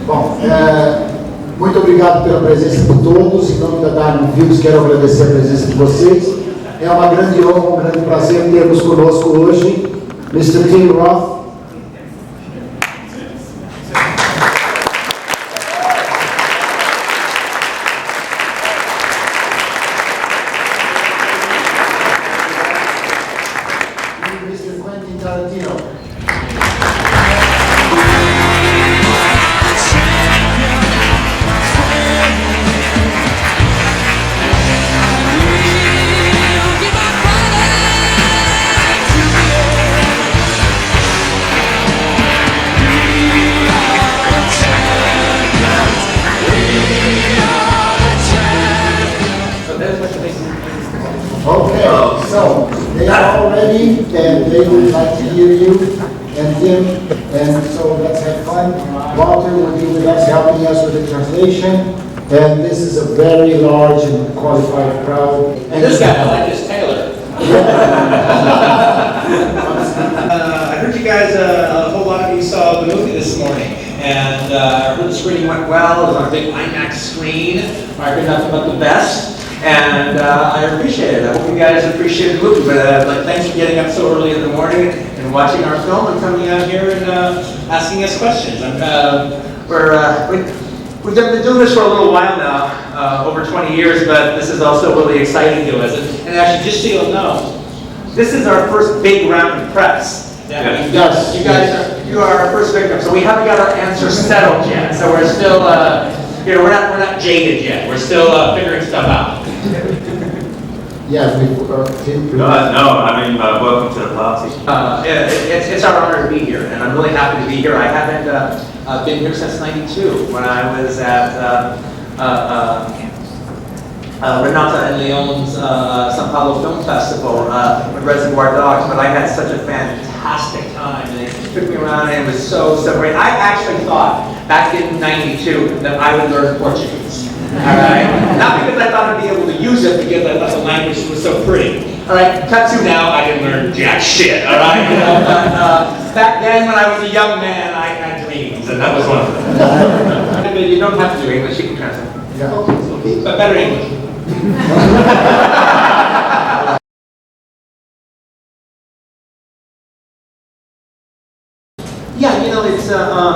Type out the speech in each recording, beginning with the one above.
Bom, muito obrigado pela presença de todos. Em nome da Diamond Films, quero agradecer a presença de vocês. É uma grande honra, um grande prazer termos conosco hoje Mr. Tim Roth. Mr. Quentin Tarantino. Okay, so they are all ready and they would like to hear you and Tim, and so let's have fun. Walter will be with us, helping us with the translation, and this is a very large and qualified crowd. And this guy, I like his tailor. I heard you guys, a whole lot of you saw the movie this morning, and I heard the screening went well. It was on a big IMAX screen. I heard nothing but the best. And I appreciate it. I hope you guys appreciate the movie. But thanks for getting up so early in the morning and watching our film and coming out here and asking us questions. We've been doing this for a little while now, over 20 years, but this is also really exciting to us. And actually, just so you'll know, this is our first big round of press. Yes. You are our first victim. So we haven't got our answers settled yet. So we're still, we're not jaded yet. We're still figuring stuff out. Yeah, welcome to the party. It's our honor to be here, and I'm really happy to be here. I haven't been here since '92 when I was at Renata and Leon's São Paulo Film Festival with Reservoir Dogs, but I had such a fantastic time, and they took me around, and it was so great. I actually thought back in '92 that I would learn Portuguese. Alright? Not because I thought I'd be able to use it, because I thought the language was so pretty. Alright, cut to now, I didn't learn jack shit, alright? But back then when I was a young man, I had dreams, and that was one of them. You don't have to do English, you can translate. Yeah. But better English. Yeah,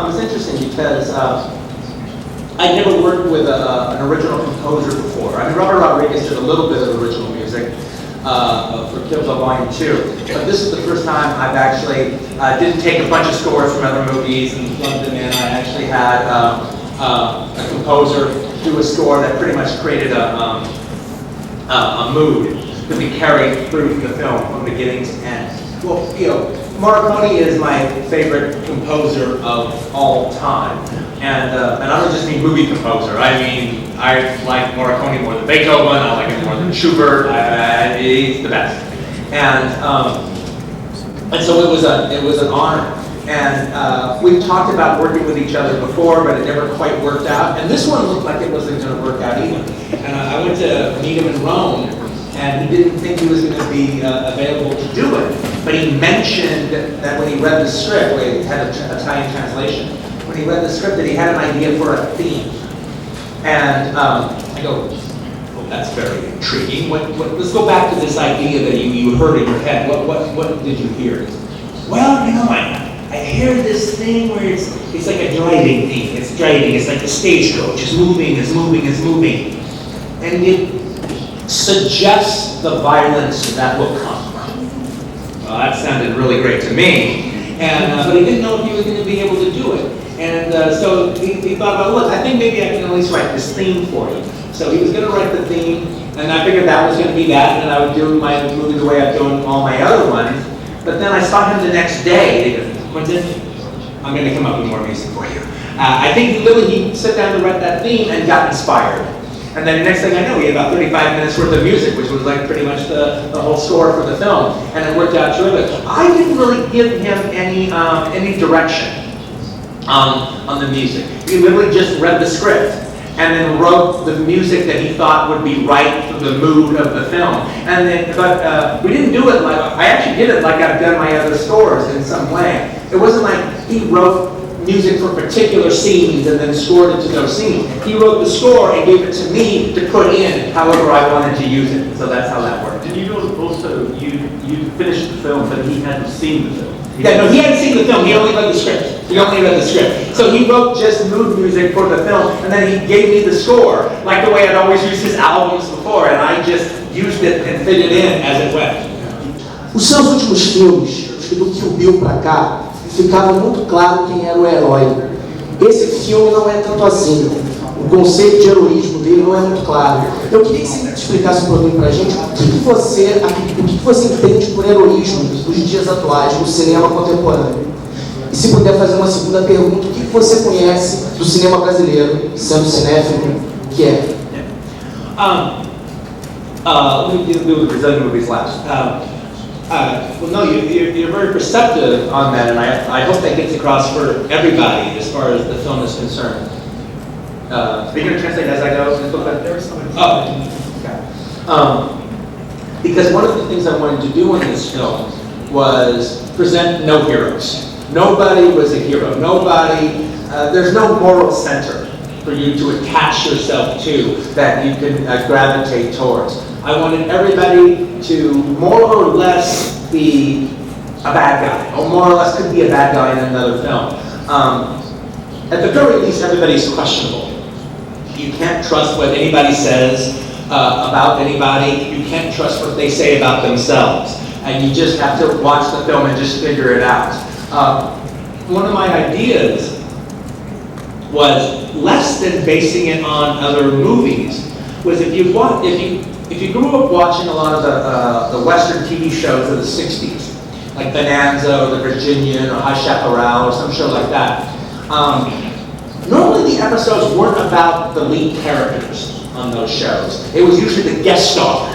it's interesting because I never worked with an original composer before. I mean, Robert Rodriguez did a little bit of original music for Kill Bill Volume 2, but this is the first time I've actually didn't take a bunch of scores from other movies and plugged them in. I actually had a composer do a score that pretty much created a mood that we carried through the film from beginning to end. Well, Morricone is my favorite composer of all time. And I don't just mean movie composer. I mean, I like Morricone more than Beethoven. I like him more than Schubert. He's the best. And so it was an honor. And we've talked about working with each other before, but it never quite worked out. And this one looked like it wasn't going to work out either. And I went to meet him in Rome, and he didn't think he was going to be available to do it. But he mentioned that when he read the script, we had an Italian translation. When he read the script, that he had an idea for a theme. And I go, well, that's very intriguing. Let's go back to this idea that you heard in your head. What did you hear? Well, I hear this thing where it's like a driving theme. It's driving. It's like a stagecoach. It's moving. And it suggests the violence that will come. Well, that sounded really great to me. And but he didn't know if he was going to be able to do it. And so he thought about, look, I think maybe I can at least write this theme for you. So he was going to write the theme, and I figured that was going to be that, and I would do my movie the way I've done all my other ones. But then I saw him the next day. He goes, Quentin, I'm going to come up with more music for you. I think he sat down to write that theme and got inspired. And then the next thing I know, he had about 35 minutes worth of music, which was like pretty much the whole score for the film. And it worked out terrific. I didn't really give him any direction on the music. He literally just read the script and then wrote the music that he thought would be right for the mood of the film. And then, but we didn't do it like, I actually did it like I've done my other scores in some way. It wasn't like he wrote music for particular scenes and then scored it to those scenes. He wrote the score and gave it to me to put in however I wanted to use it. So that's how that worked. Did you also, you finished the film, but he hadn't seen the film? Yeah, no, he hadn't seen the film. He only read the script. He only read the script. So he wrote just mood music for the film, and then he gave me the score, like the way I'd always used his albums before, and I just used it and fit it in as it went. Os seus últimos filmes, do Kill Bill pra cá, ficava muito claro quem era o herói. Esse filme não é tanto assim. O conceito de heroísmo dele não é muito claro. Eu queria que você explicasse um pouquinho pra gente o que você entende por heroísmo nos dias atuais, no cinema contemporâneo. E se puder fazer uma segunda pergunta, o que você conhece do cinema brasileiro, sendo cinéfilo, que é? Let me do the Brazilian movies last. Well, no, you're very perceptive on that, and I hope that gets across for everybody as far as the film is concerned. Are you going to translate as I go? Because one of the things I wanted to do in this film was present no heroes. Nobody was a hero. Nobody, there's no moral center for you to attach yourself to that you can gravitate towards. I wanted everybody to more or less be a bad guy, or more or less could be a bad guy in another film. At the very least, everybody's questionable. You can't trust what anybody says about anybody. You can't trust what they say about themselves. And you just have to watch the film and just figure it out. One of my ideas was less than basing it on other movies. Was if you grew up watching a lot of the Western TV shows of the 60s, like Bonanza or The Virginian or High Chaparral or some show like that, normally the episodes weren't about the lead characters on those shows. It was usually the guest star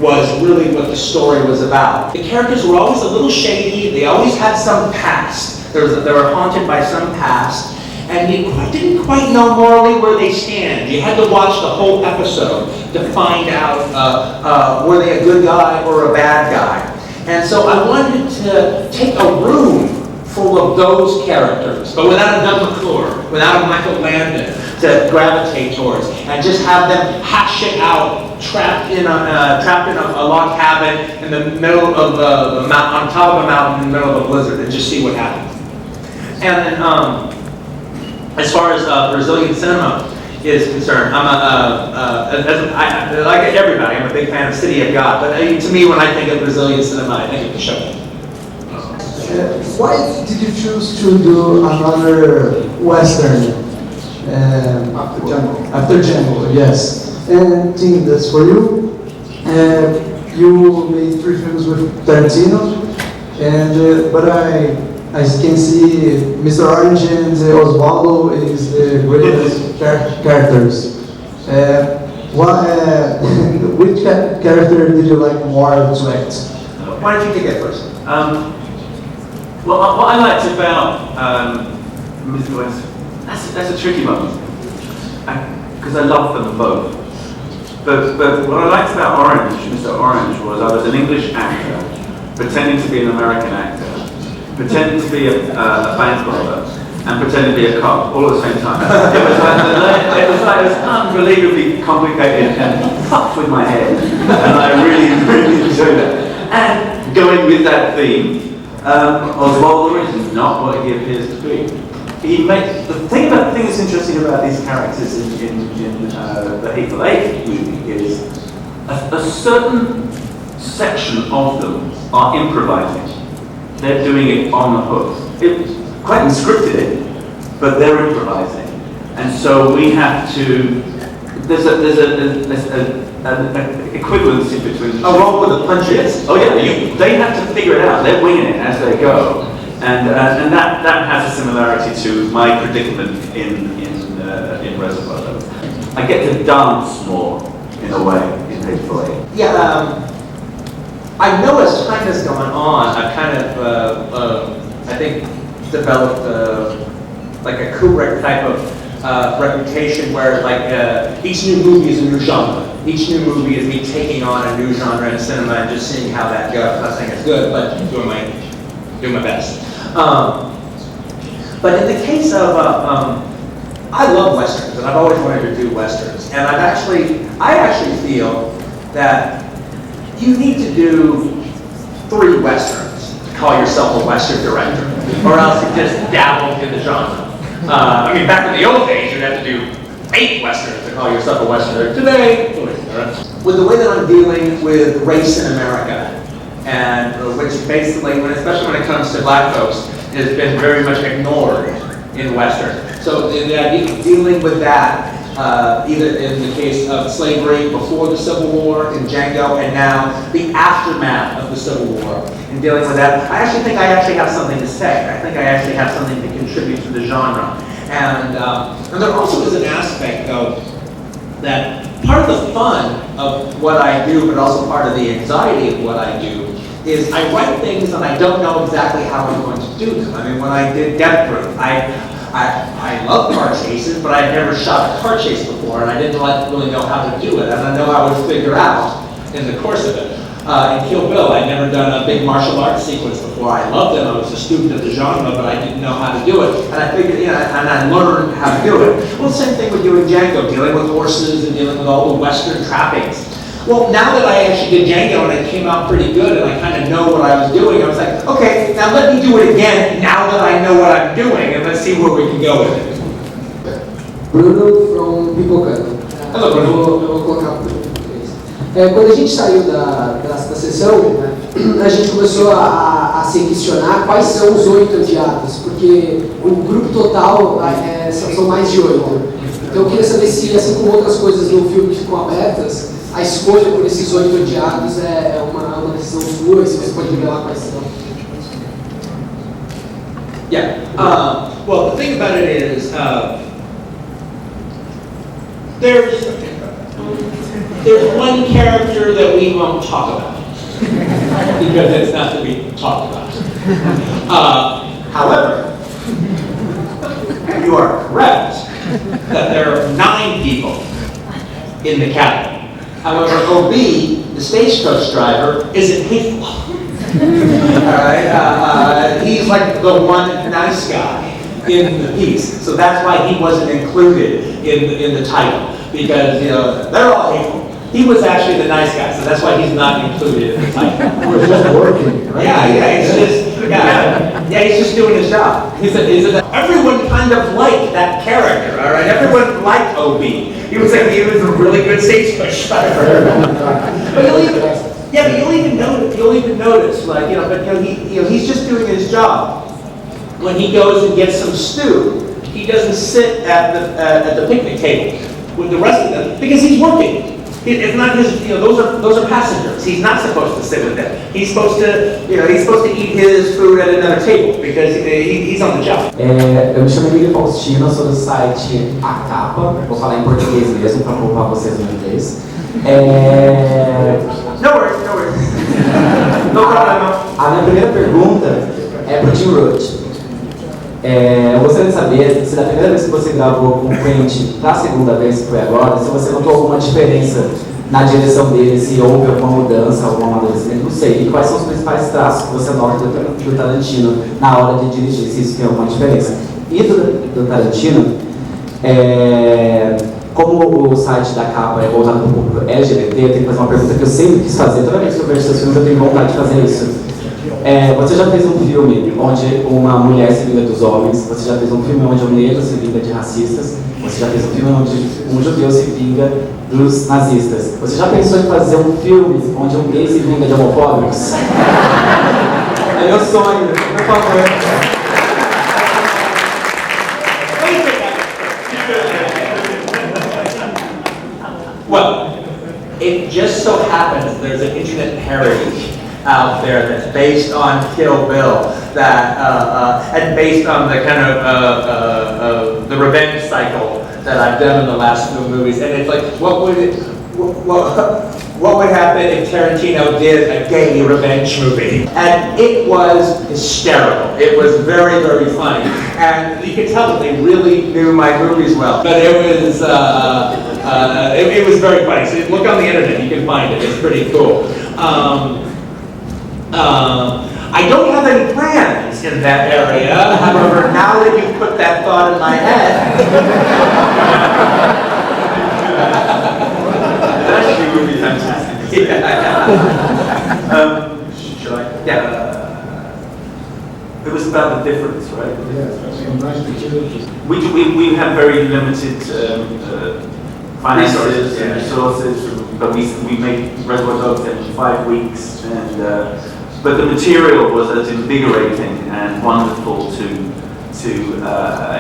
was really what the story was about. The characters were always a little shady. They always had some past. They were haunted by some past. And you didn't quite know morally where they stand. You had to watch the whole episode to find out were they a good guy or a bad guy. And so I wanted to take a room full of those characters, but without a Doug McClure, without a Michael Landon to gravitate towards, and just have them hash it out, trapped in a log cabin in the middle of the mountain, on top of a mountain in the middle of a blizzard, and just see what happens. And then, as far as Brazilian cinema is concerned, like everybody, I'm a big fan of City of God, but to me, when I think of Brazilian cinema, I think of the show. Why did you choose to do another Western after Django? Yes. And Tim, that's for you. You made 3 films with Tarantino, and but I can see Mr. Orange and Osvaldo is the greatest characters. Which character did you like more to act? Why don't you take that first? Well, what I liked about Mr. West, that's a tricky one, because I love them both. But what I liked about Orange, Mr. Orange, was I was an English actor pretending to be an American actor, pretending to be a bank robber, and pretending to be a cop all at the same time. It was unbelievably complicated and fucked with my head, and I really, really enjoyed it. And going with that theme. Osvaldo is not what he appears to be. The thing that's interesting about these characters in the Hateful Eight movie is a certain section of them are improvising. They're doing it on the hoof. Quentin scripted it, but they're improvising, and so we have to. There's an equivalency between a roll with the punches. Oh yeah, they have to figure it out. They're winging it as they go, and that has a similarity to my predicament in Reservoir Dogs. I get to dance more in a way in Hateful Eight. Yeah, I know as time has gone on, I've kind of I think developed like a Kubrick type of reputation where like each new movie is a new genre. Each new movie is me taking on a new genre in cinema and just seeing how that goes. I'm not saying it's good, but doing my best. But in the case of, I love Westerns, and I've always wanted to do Westerns. And I actually feel that you need to do 3 Westerns to call yourself a Western director, or else you just dabble in the genre. I mean, back in the old days, you'd have to do 8 Westerns to call yourself a Western director. Today, with the way that I'm dealing with race in America, and which basically, especially when it comes to black folks, has been very much ignored in Western. So the idea of dealing with that, either in the case of slavery before the Civil War in Django, and now the aftermath of the Civil War, and dealing with that, I actually think I have something to say. I think I actually have something to contribute to the genre. And there also is an aspect, though, that part of the fun of what I do, but also part of the anxiety of what I do, is I write things and I don't know exactly how I'm going to do them. I mean, when I did Death Proof, I love car chases, but I'd never shot a car chase before, and I didn't really know how to do it. And I know I would figure out in the course of it. In Kill Bill, I'd never done a big martial arts sequence before. I loved them. I was a student of the genre, but I didn't know how to do it. And I figured, and I learned how to do it. Well, the same thing with doing Django, dealing with horses and dealing with all the Western trappings. Well, now that I actually did Django and it came out pretty good and I kind of know what I was doing, I was like, okay, now let me do it again now that I know what I'm doing, and let's see where we can go with it. Bruno from Pipocano. Hello, Bruno. Eu vou colocar para o português. Quando a gente saiu da sessão, a gente começou a se questionar quais são os 8 odiados, porque o grupo total são mais de 8. Então eu queria saber se, assim como outras coisas no filme que ficam abertas, a escolha por esses 8 odiados é uma decisão sua, e se você pode revelar quais são. Yeah. Well, the thing about it is, there's one character that we won't talk about because it's not to be talked about. However, you are correct that there are 9 people in the cabin. However, OB, the stagecoach driver, isn't hateful. Alright, he's like the one nice guy in the piece. So that's why he wasn't included in the title. Because, they're all hateful. He was actually the nice guy, so that's why he's not included in the title. He was just working, right? Yeah, he's just doing his job. Everyone kind of liked that character, all right? Everyone liked OB. He was a really good stagecoach driver. But you'll even notice, like, he's just doing his job. When he goes and gets some stew, he doesn't sit at the picnic table with the rest of them because he's working. It's not his, those are passengers. He's not supposed to sit with them. He's supposed to eat his food at another table because he's on the job. Eu me chamo Emílio Faustino, sou do site A Capa, vou falar em português mesmo para poupar vocês no inglês. No worries. No problem. A minha primeira pergunta é pro Tim Roth. Eu gostaria de saber se da primeira vez que você gravou com o Quentin para a segunda vez que foi agora, se você notou alguma diferença na direção dele, se houve alguma mudança, algum amadurecimento, não sei. E quais são os principais traços que você nota do Tarantino na hora de dirigir, se isso tem alguma diferença. E do Tarantino, como o site da Capa é voltado para o público LGBT, eu tenho que fazer uma pergunta que eu sempre quis fazer, toda vez que eu vejo seus filmes eu tenho vontade de fazer isso. Você já fez um filme onde uma mulher se vinga dos homens, você já fez um filme onde um negro se vinga de racistas, você já fez um filme onde um judeu se vinga dos nazistas. Você já pensou em fazer um filme onde um gay se vinga de homofóbicos? É meu sonho, por favor. Well, it just so happens there's an internet parody out there that's based on Kill Bill, and based on the kind of the revenge cycle that I've done in the last few movies. And it's like, what would happen if Tarantino did a gay revenge movie? And it was hysterical. It was very, very funny. And you could tell that they really knew my movies well. But it was very funny. So look on the internet, you can find it. It's pretty cool. I don't have any plans in that area. However, now that you've put that thought in my head, It actually would be fantastic. Should I? Yeah. It was about the difference, right? We have very limited finances and resources, but we made Reservoir Dogs in 5 weeks, and but the material was as invigorating and wonderful to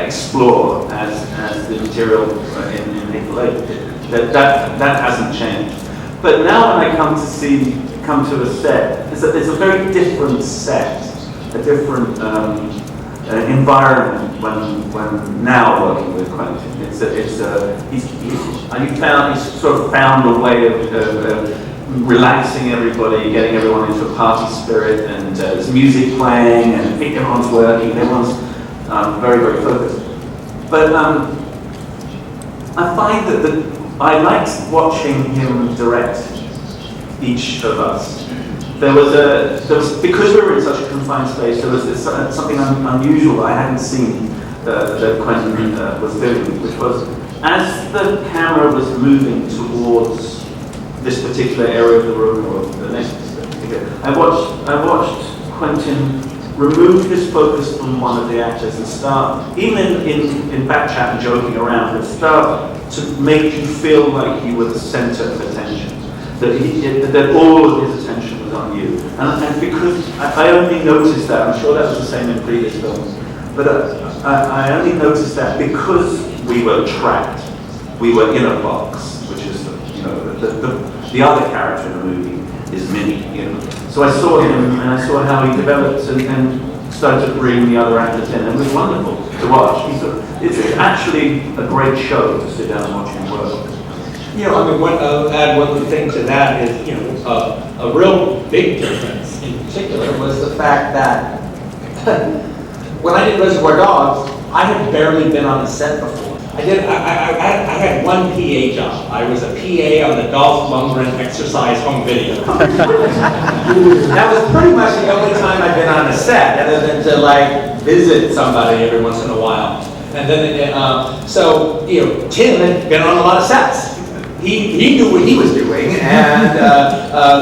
explore as the material in Hateful Eight. That hasn't changed. But now when I come to a set, it's a very different set, a different environment when now working with Quentin. He's sort of found a way of relaxing everybody, getting everyone into a party spirit, and there's music playing, and everyone's working, everyone's very, very focused. But I find that I liked watching him direct each of us. There was because we were in such a confined space, there was something unusual I hadn't seen that Quentin was doing, which was as the camera was moving towards this particular area of the room or the next particular, I watched Quentin remove his focus from one of the actors and start, even in back chat and joking around, but start to make you feel like you were the center of attention. That all of his attention was on you. And because I only noticed that, I'm sure that was the same in previous films, but I only noticed that because we were trapped. We were in a box, which is, the other character in the movie is Minnie, So I saw him and I saw how he developed and started to bring the other actors in. And it was wonderful to watch. It's actually a great show to sit down and watch him work. Add one thing to that is, a real big difference in particular was the fact that when I did Reservoir Dogs, I had barely been on a set before. I had one PA job. I was a PA on the Dolph Lundgren exercise home video. That was pretty much the only time I've been on a set, other than to visit somebody every once in a while. And then, Tim had been on a lot of sets. He knew what he was doing, and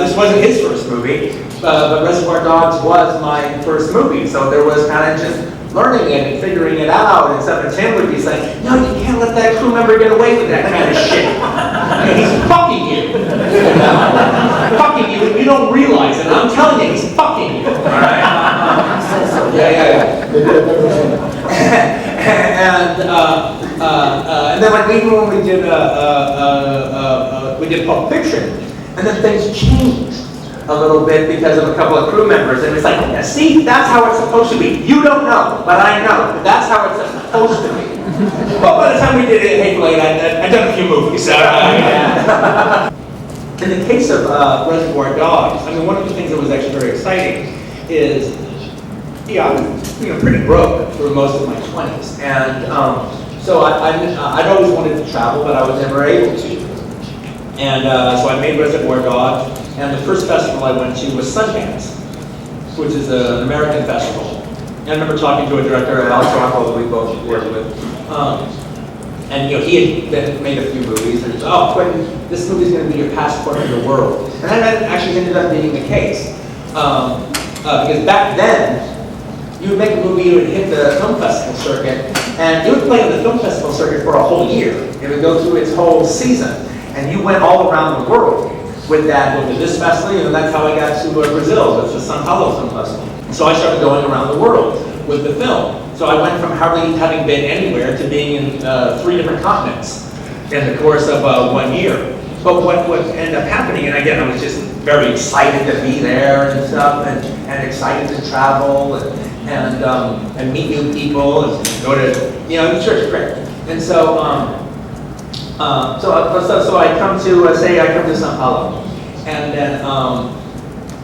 this wasn't his first movie, but Reservoir Dogs was my first movie, so there was kind of just learning it and figuring it out and stuff, and Tim would be saying, no, you can't let that crew member get away with that kind of shit. He's fucking you. Fucking you, and you don't realize it. I'm telling you, he's fucking you. All right? Yeah. And then even when we did Pulp Fiction, and then things changed a little bit because of a couple of crew members, and it's like, see, that's how it's supposed to be. You don't know, but I know. That's how it's supposed to be. Well, by the time we did Hateful Eight, I'd done a few movies. In the case of Reservoir Dogs, one of the things that was actually very exciting is, I was pretty broke for most of my 20s, and so I'd always wanted to travel, but I was never able to. And so I made Reservoir Dogs, and the first festival I went to was Sundance, which is an American festival. And I remember talking to a director, Alex Rockwell, that we both worked with, and he had made a few movies, and he said, oh, Quentin, this movie's going to be your passport to the world. And that actually ended up being the case, because back then, you would make a movie, you would hit the film festival circuit, and you would play on the film festival circuit for a whole year. It would go through its whole season, and you went all around the world with that, with this festival, and that's how I got to Brazil, with the São Paulo Film Festival. So I started going around the world with the film. So I went from hardly having been anywhere to being in 3 different continents in the course of 1 year. But what ended up happening, and again, I was just very excited to be there and stuff, and excited to travel, and meet new people, and go to, the church, great. And so, so I come to São Paulo, and then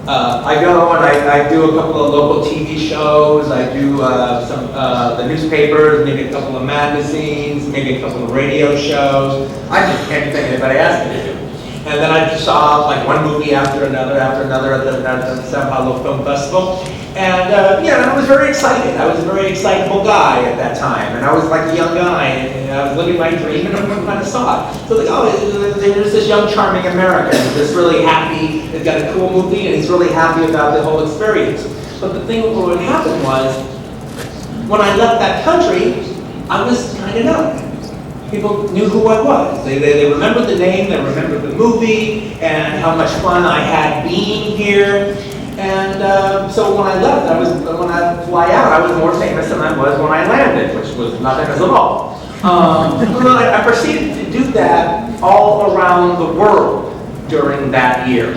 I go and I do a couple of local TV shows. I do the newspapers, maybe a couple of magazines, maybe a couple of radio shows. I did anything anybody asked me to do. And then I saw one movie after another at the São Paulo Film Festival. And I was very excited. I was a very excitable guy at that time, and I was like a young guy, and I was living my dream, and everyone kind of saw it. So like, oh, there's this young, charming American who's really happy, he's got a cool movie, and he's really happy about the whole experience. But the thing what would happen was, when I left that country, I was kind of known. People knew who I was. They remembered the name, they remembered the movie, and how much fun I had being here. And so when I left, when I fly out, I was more famous than I was when I landed, which was not famous at all. I proceeded to do that all around the world during that year.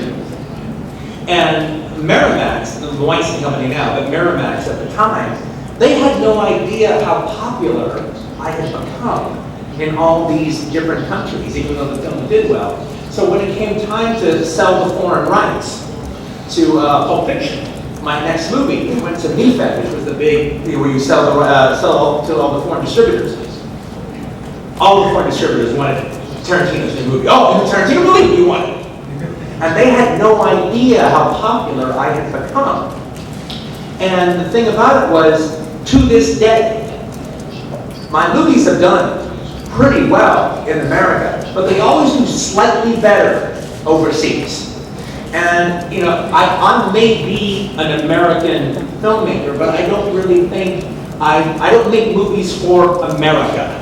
And Miramax, the Weinstein company now, but Miramax at the time, they had no idea how popular I had become in all these different countries, even though the film did well. So when it came time to sell the foreign rights to Pulp Fiction, my next movie, we went to MIFED, which was the big, where you sell to all the foreign distributors. All the foreign distributors wanted Tarantino's new movie. Oh, the Tarantino movie? We want it. And they had no idea how popular I had become. And the thing about it was, to this day, my movies have done pretty well in America, but they always do slightly better overseas. And, I may be an American filmmaker, but I don't really think, I don't make movies for America.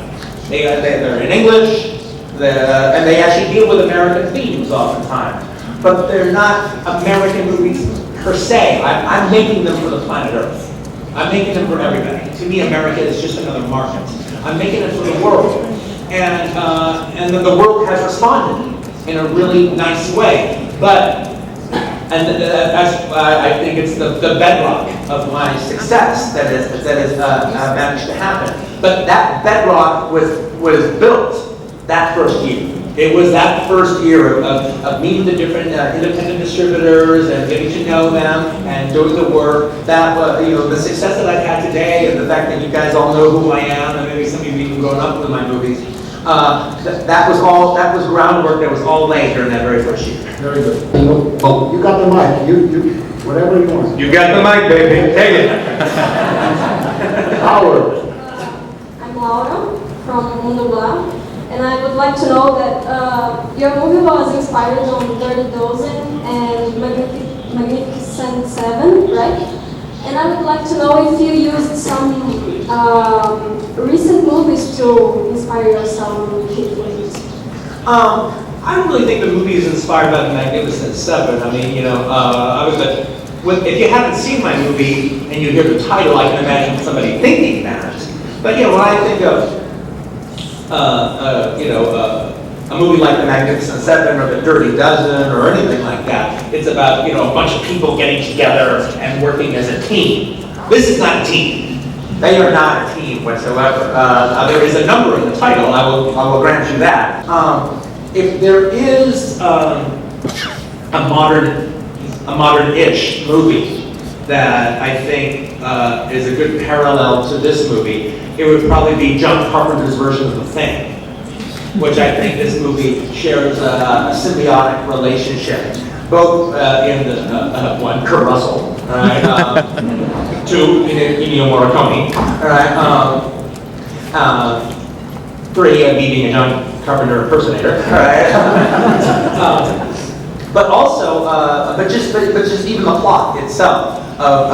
They're in English, and they actually deal with American themes oftentimes. But they're not American movies per se. I'm making them for the planet Earth. I'm making them for everybody. To me, America is just another market. I'm making it for the world. And then the world has responded in a really nice way. That's I think it's the bedrock of my success that has managed to happen. But that bedrock was built that first year. It was that first year of meeting the different independent distributors and getting to know them and doing the work. That the success that I've had today, and the fact that you guys all know who I am, and maybe some of you even grown up with my movies. That was groundwork that was all laid during that very first year. Very good. Oh, you got the mic. You whatever you want. You got the mic, baby. Take it. Howard. I'm Laura from Mundubla, and I would like to know that your movie was inspired on Dirty Dozen and Magnificent Seven, right? And I would like to know if you used some recent movies to inspire yourself in hit movies. I don't really think the movie is inspired by the Magnificent Seven. I mean, if you haven't seen my movie and you hear the title, I can imagine somebody thinking that. But when I think of a movie like The Magnificent Seven or The Dirty Dozen or anything like that, it's about a bunch of people getting together and working as a team. This is not a team. They are not a team whatsoever. There is a number in the title. I will grant you that. If there is a modern-ish movie that I think is a good parallel to this movie, it would probably be John Carpenter's version of The Thing, which I think this movie shares a symbiotic relationship, both in the one, Kurt Russell, right? Two, Ennio Morricone, right? Three, me being a John Carpenter impersonator, right? But also, but just even the plot itself of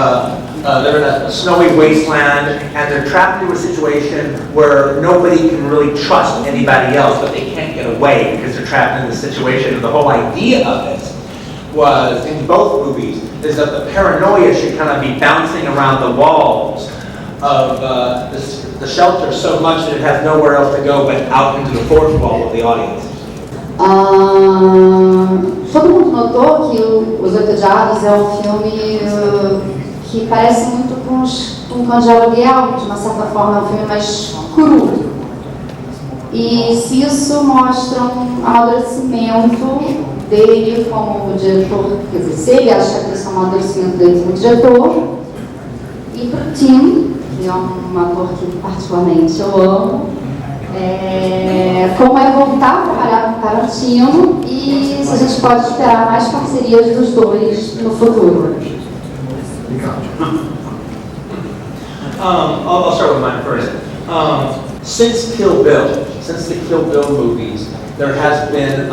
they're in a snowy wasteland and they're trapped into a situation where nobody can really trust anybody else, but they can't get away because they're trapped in this situation. And the whole idea of it was, in both movies, is that the paranoia should kind of be bouncing around the walls of the shelter so much that it has nowhere else to go but out into the fourth wall of the audience. Todo mundo notou que Os Odiados é um filme que parece muito com o Cão de Aluguel, de uma certa forma é um filme mais cru. E se isso mostra um amadurecimento dele como diretor, quer dizer, se ele acha que isso é um amadurecimento dele como diretor, e para o Tim, que é um ator que particularmente eu amo, como é voltar a trabalhar com Tarantino e se a gente pode esperar mais parcerias dos dois no futuro. I'll start with mine first. Since Kill Bill, since the Kill Bill movies, there has been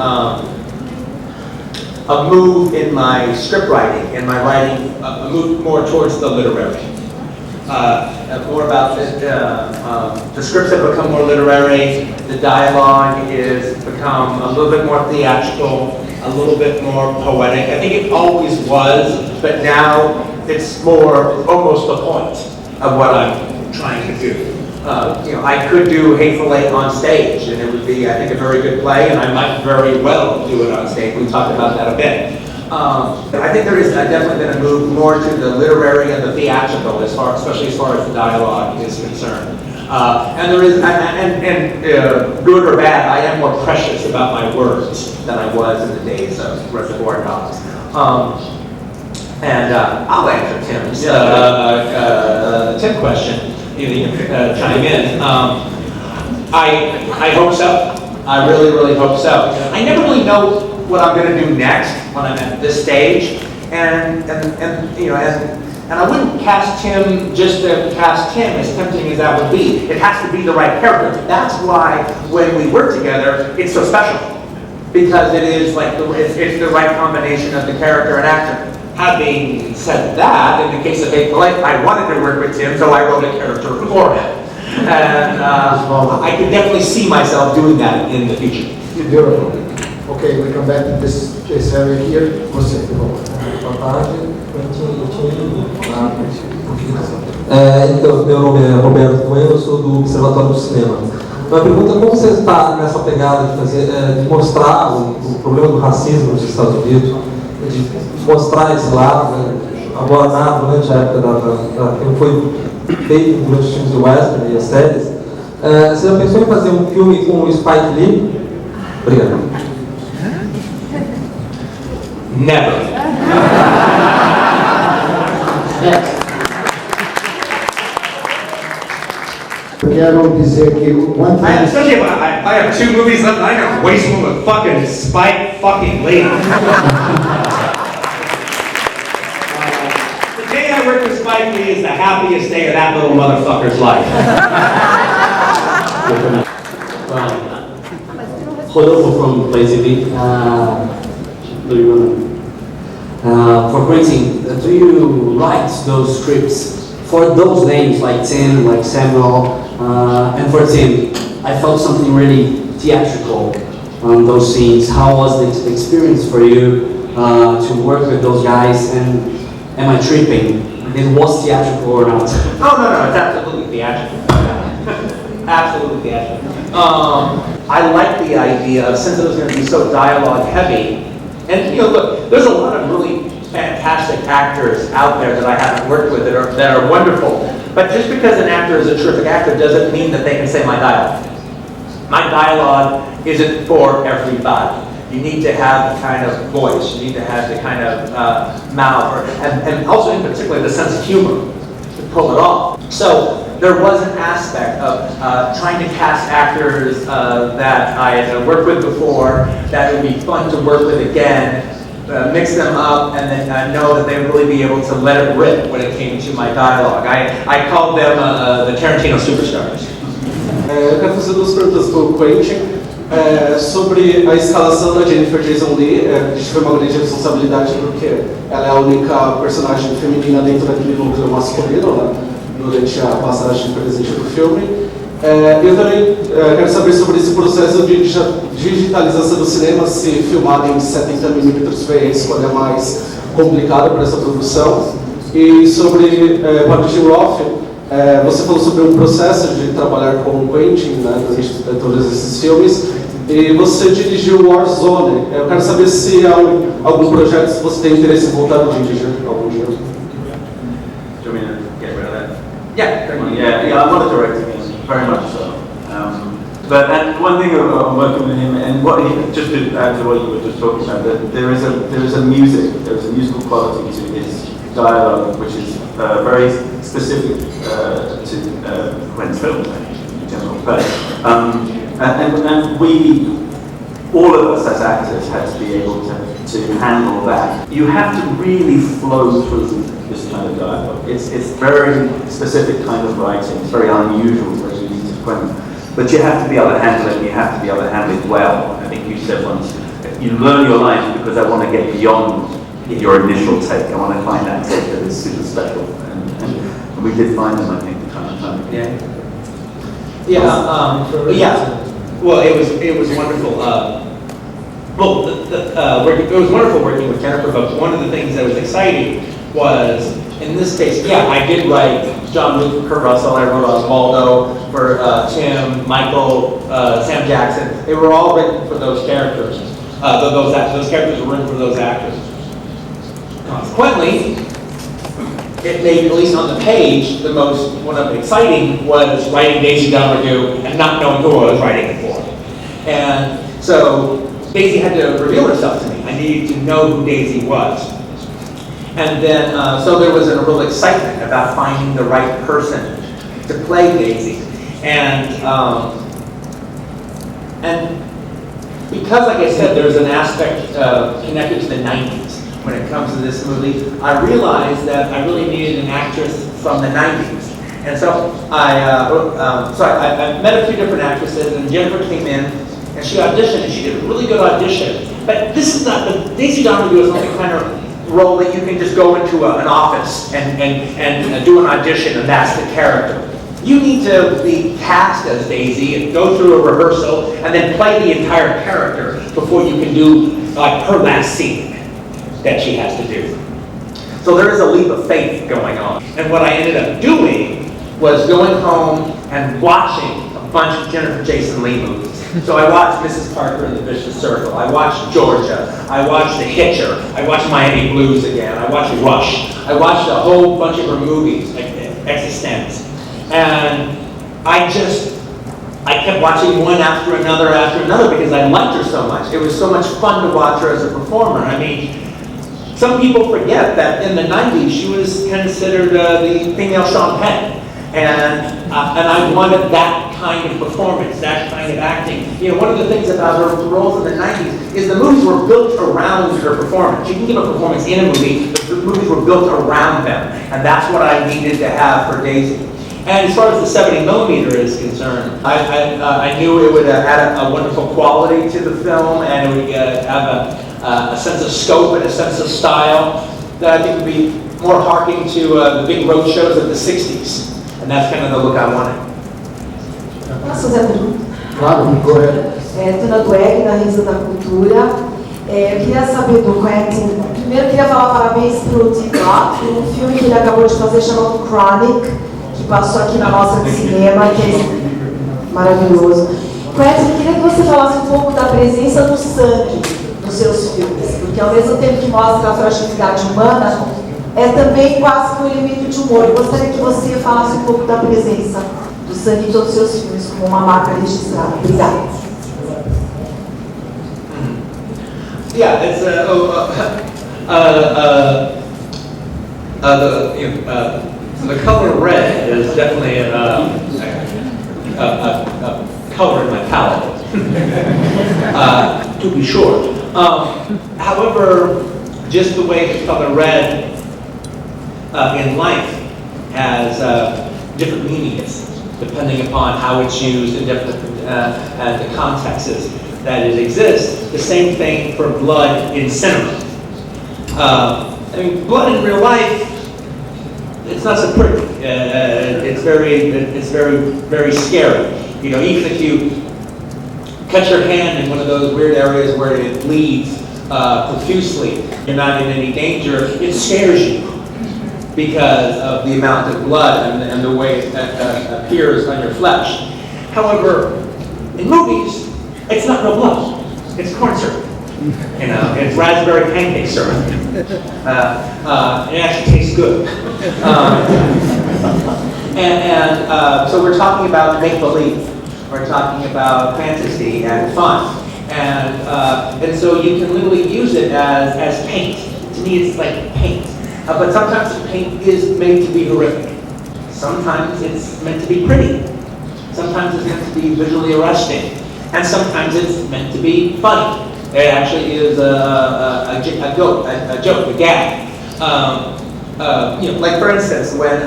a move in my script writing, in my writing, a move more towards the literary. More about the scripts have become more literary, the dialogue is become a little bit more theatrical, a little bit more poetic. I think it always was, but now it's more almost the point of what I'm trying to do. I could do Hateful Eight on stage, and it would be, I think, a very good play, and I might very well do it on stage. We talked about that a bit. I think there is definitely been a move more to the literary and the theatrical, especially as far as the dialogue is concerned. And there is, good or bad, I am more precious about my words than I was in the days of Reservoir Dogs. I'll answer Tim's Tim question. You can chime in. I hope so. I really, really hope so. I never really know what I'm going to do next when I'm at this stage, and I wouldn't cast Tim just to cast Tim, as tempting as that would be. It has to be the right character. That's why when we work together, it's so special, because it is like it's the right combination of the character and actor. Having said that, in the case of Hateful Eight, I wanted to work with Tim, so I wrote a character for him. And I could definitely see myself doing that in the future. Beautiful. Okay, we come back to this area here. Você, por favor. Boa tarde, então, meu nome é Roberto Coelho, eu sou do Observatório do Cinema. Uma pergunta: como você está nessa pegada de mostrar o problema do racismo nos Estados Unidos, de mostrar esse lado, abordado durante a época que foi feito durante os filmes de western e as séries? Você já pensou em fazer um filme com o Spike Lee? Obrigado. Never. Quero dizer que one thing. Especially if I have 2 movies left, I can waste one with fucking Spike fucking Lee. The day I work with Spike Lee is the happiest day of that little motherfucker's life. Rodolfo from Play TV. For Quentin, do you write those scripts for those names like Tim, like Samuel, and for Tim, I felt something really theatrical on those scenes. How was the experience for you to work with those guys, and am I tripping? It was theatrical or not? No, it's absolutely theatrical. Absolutely theatrical. I like the idea of, since it was going to be so dialogue heavy, and look, there's a lot of really fantastic actors out there that I haven't worked with that are wonderful. But just because an actor is a terrific actor doesn't mean that they can say my dialogue. My dialogue isn't for everybody. You need to have the kind of voice, you need to have the kind of mouth, and also in particular the sense of humor to pull it off. So there was an aspect of trying to cast actors that I had worked with before, that would be fun to work with again, mix them up, and then know that they would really be able to let it rip when it came to my dialogue. I called them the Tarantino superstars. Eu quero fazer 2 perguntas para o Quentin. Sobre a escalação da Jennifer Jason Leigh, a gente foi uma grande responsabilidade porque ela é a única personagem feminina dentro daquele núcleo masculino, né, durante a passagem presente do filme. Eu também quero saber sobre esse processo de digitalização do cinema, se filmado em 70mm foi a escolha mais complicada para essa produção. E sobre para o Tim Roth, você falou sobre um processo de trabalhar com o Quentin, né, durante todos esses filmes, e você dirigiu Warzone. Eu quero saber se há algum projeto, se você tem interesse em voltar a dirigir algum dia. Do you want me to get rid of that? Yeah, I want to direct him, very much so. And one thing I'm working with him, and just to add to what you were just talking about, that there is a musical quality to his dialogue, which is very specific to Quentin's films, in general. But and all of us as actors had to be able to handle that. You have to really flow through this kind of dialogue. It's very specific kind of writing. It's very unusual, as you used to Quentin. But you have to be able to handle it, and you have to be able to handle it well. I think you said once, you learn your lines because I want to get beyond your initial take. I want to find that take that is super special. And we did find them, I think, time and time again. Well, it was wonderful. It was wonderful working with Jennifer, but one of the things that was exciting was, in this case, I did write John Luke, Kurt Russell, I wrote Osvaldo for Tim, Michael, Sam Jackson. They were all written for those characters. Those characters were written for those actors. Consequently, it made, at least on the page, one of the exciting was writing Daisy Domergue and not knowing who I was writing it for. And so Daisy had to reveal herself to me. I needed to know who Daisy was. And then, so there was a real excitement about finding the right person to play Daisy. And because, like I said, there's an aspect connected to the 90s when it comes to this movie, I realized that I really needed an actress from the 90s. And so I met a few different actresses, and Jennifer came in, and she auditioned, and she did a really good audition. But this is not, Daisy Domergue is not the kind of role that you can just go into an office and do an audition, and that's the character. You need to be cast as Daisy and go through a rehearsal and then play the entire character before you can do like her last scene that she has to do. So there is a leap of faith going on. And what I ended up doing was going home and watching a bunch of Jennifer Jason Leigh movies. So I watched Mrs. Parker and the Vicious Circle. I watched Georgia. I watched The Hitcher. I watched Miami Blues again. I watched Rush. I watched a whole bunch of her movies, like Existence. And I kept watching one after another because I liked her so much. It was so much fun to watch her as a performer. I mean, some people forget that in the 90s she was considered the female Sean Penn. And I wanted that kind of performance, that kind of acting. You know, one of the things about her roles in the 90s is the movies were built around her performance. She can give a performance in a movie, but the movies were built around them. And that's what I needed to have for Daisy. And as far as the 70mm is concerned, I knew it would add a wonderful quality to the film, and it would have a sense of scope and a sense of style that I think would be more harking to the big road shows of the 60s. And that's kind of the look I wanted. Posso fazer a pergunta? Claro, go ahead. Dona Dueg, da Risa da Cultura. Eu queria saber do Quentin. Primeiro, queria falar parabéns para o Tim Roth, um filme que ele acabou de fazer chamado Chronic, que passou aqui na Mostra de Cinema, que é maravilhoso. Quentin, eu queria que você falasse um pouco da presença do sangue nos seus filmes, porque ao mesmo tempo que mostra a fragilidade humana, é também quase que um elemento de humor. Eu gostaria que você falasse um pouco da presença do sangue em todos os seus filmes, como uma marca registrada. Obrigada. Yeah, it's the color red is definitely a color in my palette, to be sure. However, just the way the color red in life has different meanings depending upon how it's used in different the contexts that it exists. The same thing for blood in cinema. I mean, blood in real life, it's not so pretty. It's very scary. You know, even if you cut your hand in one of those weird areas where it bleeds profusely, you're not in any danger, it scares you because of the amount of blood and the way it appears on your flesh. However, in movies, it's not real blood. It's corn syrup. You know, it's raspberry pancake syrup. It actually tastes good. So we're talking about make-believe. We're talking about fantasy and fun. And so you can literally use it as paint. To me, it's like paint. But sometimes the paint is made to be horrific. Sometimes it's meant to be pretty. Sometimes it's meant to be visually arresting. and sometimes it's meant to be funny. It actually is a joke, a gag. Like for instance, when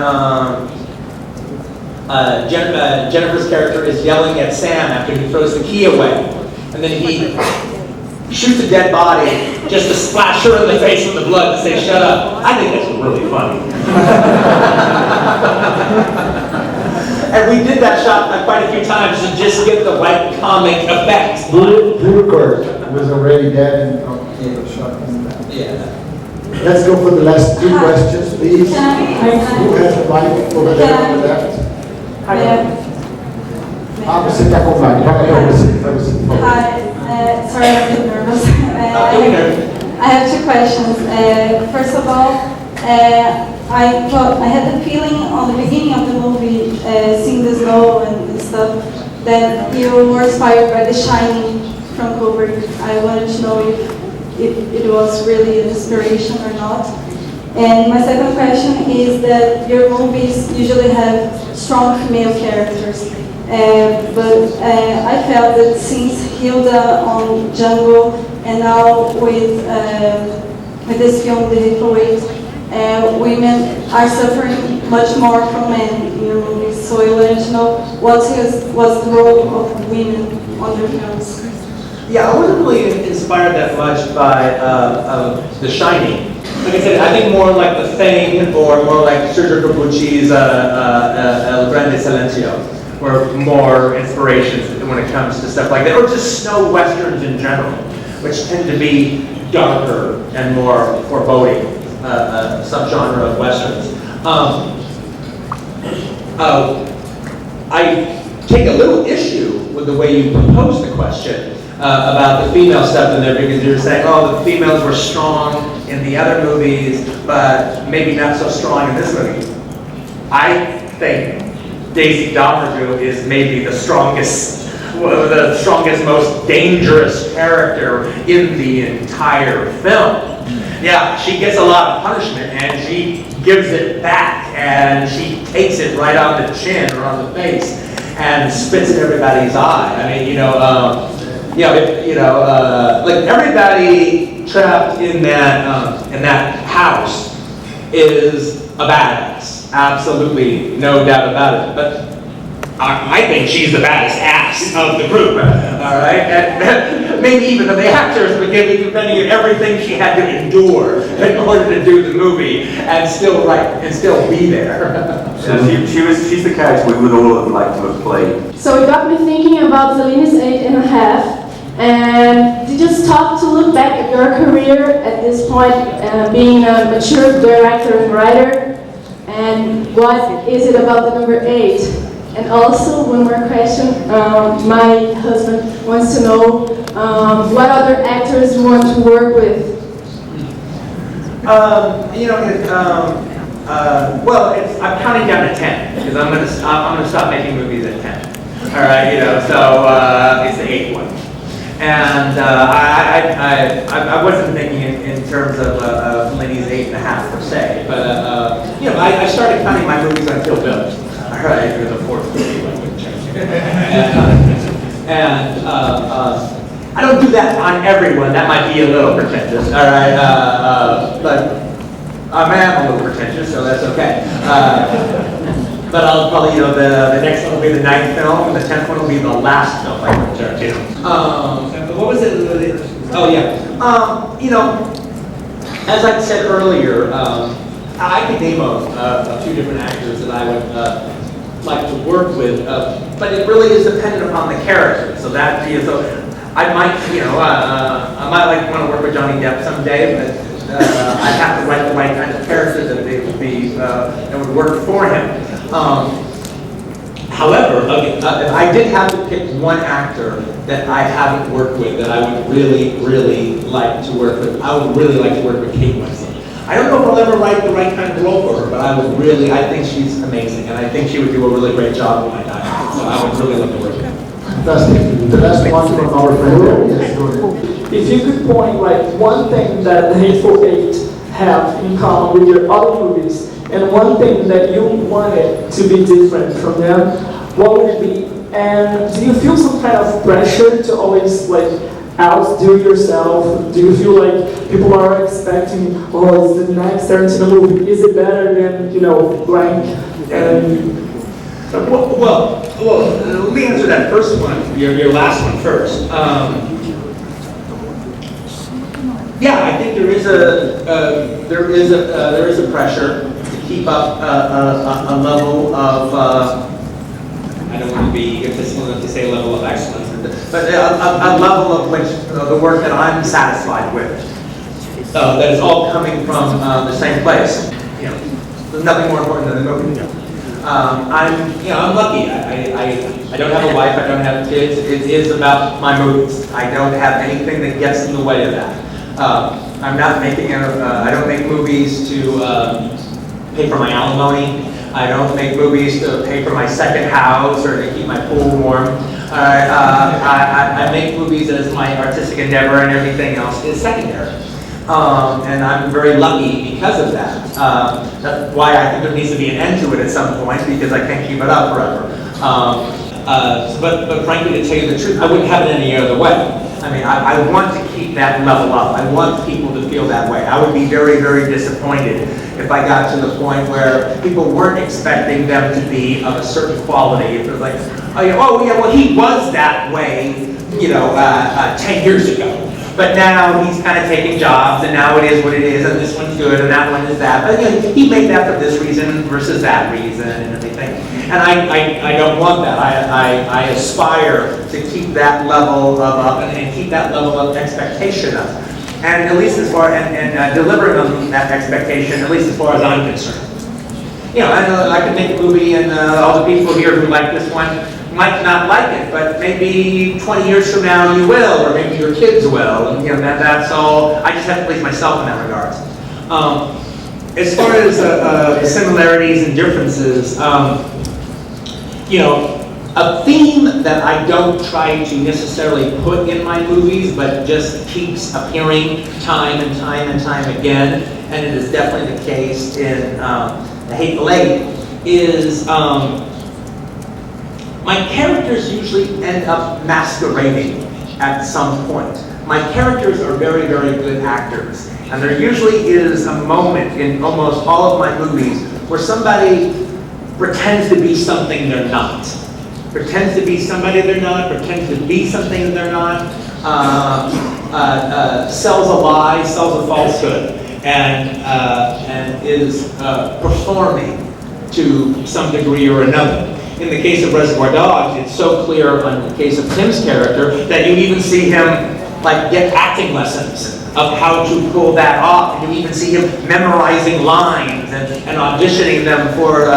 Jennifer's character is yelling at Sam after he throws the key away, and then he shoots a dead body just to splash her in the face with the blood to say, "Shut up." I think that's really funny. And we did that shot quite a few times to just get the right comic effect. Burkert was already dead and shot in the back. Yeah. Let's go for the last two questions, please. Who has the mic over there on the left? Você está com o mic. Vai você. Hi, sorry, I'm a bit nervous. I have two questions. First of all, I had the feeling on the beginning of the movie, seeing the snow and stuff, that you were inspired by The Shining from Kubrick. I wanted to know if it was really an inspiration or not. And my second question is that your movies usually have strong female characters. But I felt that since Hilda on Django and now with this film, The Hateful Eight, women are suffering much more from men in your movies. So I wanted to know what's the role of women on your films? Yeah, I wasn't really inspired that much by The Shining. Like I said, I think more like The Thing or more like Sergio Corbucci's El Grande Silencio were more inspirations when it comes to stuff like that, or just snow westerns in general, which tend to be darker and more foreboding subgenre of westerns. I take a little issue with the way you proposed the question about the female stuff in there, because you're saying, oh, the females were strong in the other movies, but maybe not so strong in this movie. I think Daisy Domergue is maybe the strongest, most dangerous character in the entire film. Yeah, she gets a lot of punishment, and she gives it back, and she takes it right on the chin or on the face, and spits in everybody's eye. I mean, like everybody trapped in that house is a badass. Absolutely, no doubt about it. But I think she's the baddest ass of the group. All right, and maybe even of the actors, but depending on everything she had to endure in order to do the movie and still be there. She's the character we would all have liked to have played. So it got me thinking about Fellini's 8.5. And did you stop to look back at your career at this point, being a mature director and writer? And what is it about the number 8? And also, one more question. My husband wants to know what other actors you want to work with. I'm counting down to 10 because I'm gonna stop making movies at 10. All right, so it's the 8th one. And I wasn't thinking in terms of Fellini's 8.5 per se, but I started counting my movies on Kill Bill. All right, or the 4th movie, I wouldn't change it. And I don't do that on everyone. That might be a little pretentious. All right, but I am a little pretentious, so that's okay. But I'll probably, the next one will be the 9th film, and the 10th one will be the last film by Quentin Tarantino. What was it? Oh yeah. As I said earlier, I could name a few different actors that I would like to work with, but it really is dependent upon the character. So I might want to work with Johnny Depp someday, but I'd have to write the right kind of character that would work for him. However, if I did have to pick one actor that I haven't worked with that I would really, really like to work with, I would really like to work with Kate Winslet. I don't know if I'll ever write the right kind of role for her, but I think she's amazing, and I think she would do a really great job when I die. So I would really like to work with her. Fantastic. The last one from our friend there. Yes, go ahead. If you could point one thing that The Hateful Eight have in common with your other movies, and one thing that you wanted to be different from them, what would it be? And do you feel some kind of pressure to always like outdo yourself? Do you feel like people are expecting, oh, it's the next Tarantino movie? Is it better than, you know, blank? Well, let me answer that first one, your last one first. Yeah, I think there is a pressure to keep up a level of I don't want to be egotistical enough to say a level of excellence, but a level of which the work that I'm satisfied with, that is all coming from the same place. You know, there's nothing more important than the movie. I'm lucky. I don't have a wife. I don't have kids. It is about my movies. I don't have anything that gets in the way of that. I'm not making. I don't make movies to pay for my alimony. I don't make movies to pay for my second house or to keep my pool warm. I make movies as my artistic endeavor, and everything else is secondary. And I'm very lucky because of that. That's why I think there needs to be an end to it at some point, because I can't keep it up forever. But frankly, to tell you the truth, I wouldn't have it any other way. I mean, I want to keep that level up. I want people to feel that way. I would be very, very disappointed if I got to the point where people weren't expecting them to be of a certain quality. If it was like, oh yeah, well he was that way, 10 years ago. But now he's kind of taking jobs, and now it is what it is, and this one's good, and that one is that. But he made that for this reason versus that reason, and everything. And I don't want that. I aspire to keep that level of and keep that level of expectation up, and at least as far and delivering on that expectation, at least as far as I'm concerned. I could make a movie, and all the people here who like this one might not like it, but maybe 20 years from now you will, or maybe your kids will, and that's all. I just have to please myself in that regards. As far as the similarities and differences, a theme that I don't try to necessarily put in my movies, but just keeps appearing time and time and time again, and it is definitely the case in The Hateful Eight, is my characters usually end up masquerading at some point. My characters are very, very good actors, and there usually is a moment in almost all of my movies where somebody pretends to be something they're not. Pretends to be somebody they're not, pretends to be something they're not, sells a lie, sells a falsehood, and is performing to some degree or another. In the case of Reservoir Dogs, it's so clear on the case of Tim's character that you even see him get acting lessons of how to pull that off. And you even see him memorizing lines and auditioning them for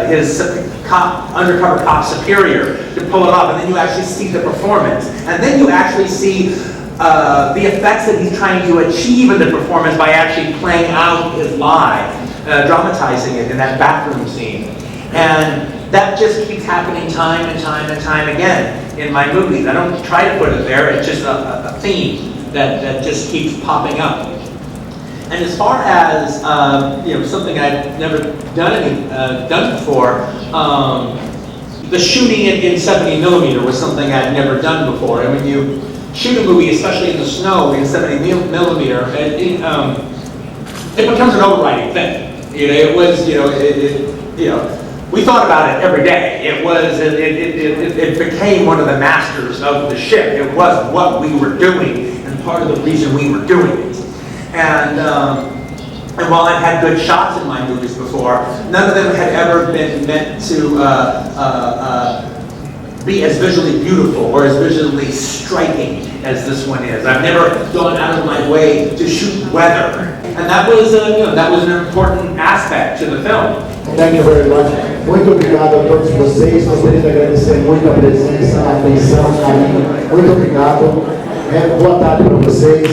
his undercover cop superior to pull it off. And then you actually see the performance. And then you actually see the effects that he's trying to achieve in the performance by actually playing out his lie, dramatizing it in that bathroom scene. And that just keeps happening time and time and time again in my movies. I don't try to put it there, it's just a theme that just keeps popping up. And as far as something I've never done before, the shooting in 70mm was something I'd never done before. And when you shoot a movie, especially in the snow in 70mm, it becomes an overriding thing. We thought about it every day. It became one of the masters of the ship. It was what we were doing, and part of the reason we were doing it. And while I've had good shots in my movies before, none of them had ever been meant to be as visually beautiful or as visually striking as this one is. I've never gone out of my way to shoot weather, and that was an important aspect to the film. Thank you very much. Muito obrigado a todos vocês. Gostaria de agradecer muito a presença, a atenção, a carinho. Muito obrigado. Boa tarde para vocês.